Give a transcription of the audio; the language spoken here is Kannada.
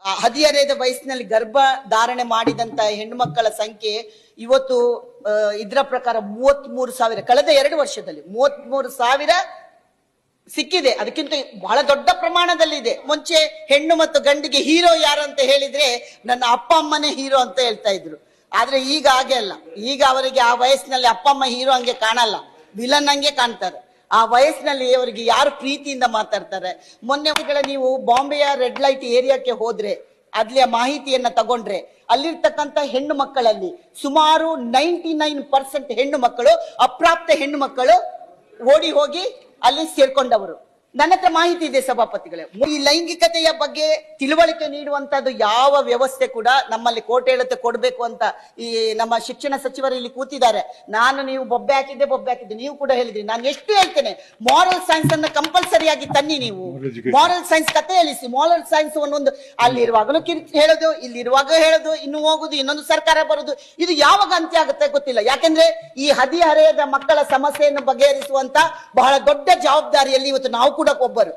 ಹದಿಹರೆಯದ ವಯಸ್ಸಿನಲ್ಲಿ ಗರ್ಭ ಧಾರಣೆ ಮಾಡಿದಂತ ಹೆಣ್ಣು ಮಕ್ಕಳ ಸಂಖ್ಯೆ ಇವತ್ತು ಇದರ ಪ್ರಕಾರ 33,000 ಕಳೆದ 2 ವರ್ಷದಲ್ಲಿ 33,000 ಸಿಕ್ಕಿದೆ. ಅದಕ್ಕಿಂತ ಬಹಳ ದೊಡ್ಡ ಪ್ರಮಾಣದಲ್ಲಿ ಇದೆ. ಮುಂಚೆ ಹೆಣ್ಣು ಮತ್ತು ಗಂಡಿಗೆ ಹೀರೋ ಯಾರು ಅಂತ ಹೇಳಿದ್ರೆ ನನ್ನ ಅಪ್ಪ ಅಮ್ಮನೇ ಹೀರೋ ಅಂತ ಹೇಳ್ತಾ ಇದ್ರು. ಆದ್ರೆ ಈಗ ಹಾಗೆ ಅಲ್ಲ. ಈಗ ಅವರಿಗೆ ಆ ವಯಸ್ಸಿನಲ್ಲಿ ಅಪ್ಪ ಅಮ್ಮ ಹೀರೋ ಹಂಗೆ ಕಾಣಲ್ಲ, ವಿಲನ್ ಹಂಗೆ ಕಾಣ್ತಾರೆ. ಆ ವಯಸ್ಸಿನಲ್ಲಿ ಅವರಿಗೆ ಯಾರು ಪ್ರೀತಿಯಿಂದ ಮಾತಾಡ್ತಾರೆ. ಮೊನ್ನೆ ನೀವು ಬಾಂಬೆಯ ರೆಡ್ ಲೈಟ್ ಏರಿಯಾಕ್ಕೆ ಹೋದ್ರೆ ಅಲ್ಲಿಯ ಮಾಹಿತಿಯನ್ನ ತಗೊಂಡ್ರೆ ಅಲ್ಲಿರ್ತಕ್ಕಂಥ ಹೆಣ್ಣು ಮಕ್ಕಳಲ್ಲಿ ಸುಮಾರು 99% ಹೆಣ್ಣು ಮಕ್ಕಳು, ಅಪ್ರಾಪ್ತ ಹೆಣ್ಣು ಮಕ್ಕಳು ಓಡಿ ಹೋಗಿ ಅಲ್ಲಿ ಸೇರ್ಕೊಂಡವರು. ನನ್ನ ಹತ್ರ ಮಾಹಿತಿ ಇದೆ ಸಭಾಪತಿಗಳೇ. ಈ ಲೈಂಗಿಕತೆಯ ಬಗ್ಗೆ ತಿಳುವಳಿಕೆ ನೀಡುವಂತದ್ದು ಯಾವ ವ್ಯವಸ್ಥೆ ಕೂಡ ನಮ್ಮಲ್ಲಿ ಕೋಟೆ ಹೇಳುತ್ತೆ ಕೊಡ್ಬೇಕು ಅಂತ ಈ ನಮ್ಮ ಶಿಕ್ಷಣ ಸಚಿವರು ಇಲ್ಲಿ ಕೂತಿದ್ದಾರೆ. ನೀವು ಬೊಬ್ಬೆ ಹಾಕಿದ್ದೆ ನೀವು ಕೂಡ ಹೇಳಿದ್ರಿ. ನಾನು ಎಷ್ಟು ಹೇಳ್ತೇನೆ, ಮಾರಲ್ ಸೈನ್ಸ್ ಅನ್ನ ಕಂಪಲ್ಸರಿ ಆಗಿ ತನ್ನಿ. ನೀವು ಮಾರಲ್ ಸೈನ್ಸ್ ಕತೆ ಹೇಳಿಸಿ. ಮಾರಲ್ ಸೈನ್ಸ್ ಒಂದೊಂದು ಅಲ್ಲಿರುವಾಗಲೂ ಹೇಳೋದು, ಇಲ್ಲಿರುವಾಗ ಹೇಳೋದು, ಇನ್ನು ಹೋಗುದು, ಇನ್ನೊಂದು ಸರ್ಕಾರ ಬರುದು. ಇದು ಯಾವಾಗ ಅಂತ್ಯ ಆಗುತ್ತೆ ಗೊತ್ತಿಲ್ಲ. ಯಾಕೆಂದ್ರೆ ಈ ಹದಿಹರೆಯದ ಮಕ್ಕಳ ಸಮಸ್ಯೆಯನ್ನು ಬಗೆಹರಿಸುವಂತ ಬಹಳ ದೊಡ್ಡ ಜವಾಬ್ದಾರಿಯಲ್ಲಿ ಇವತ್ತು ನಾವು ಕೂಡ ಒಬ್ಬರು.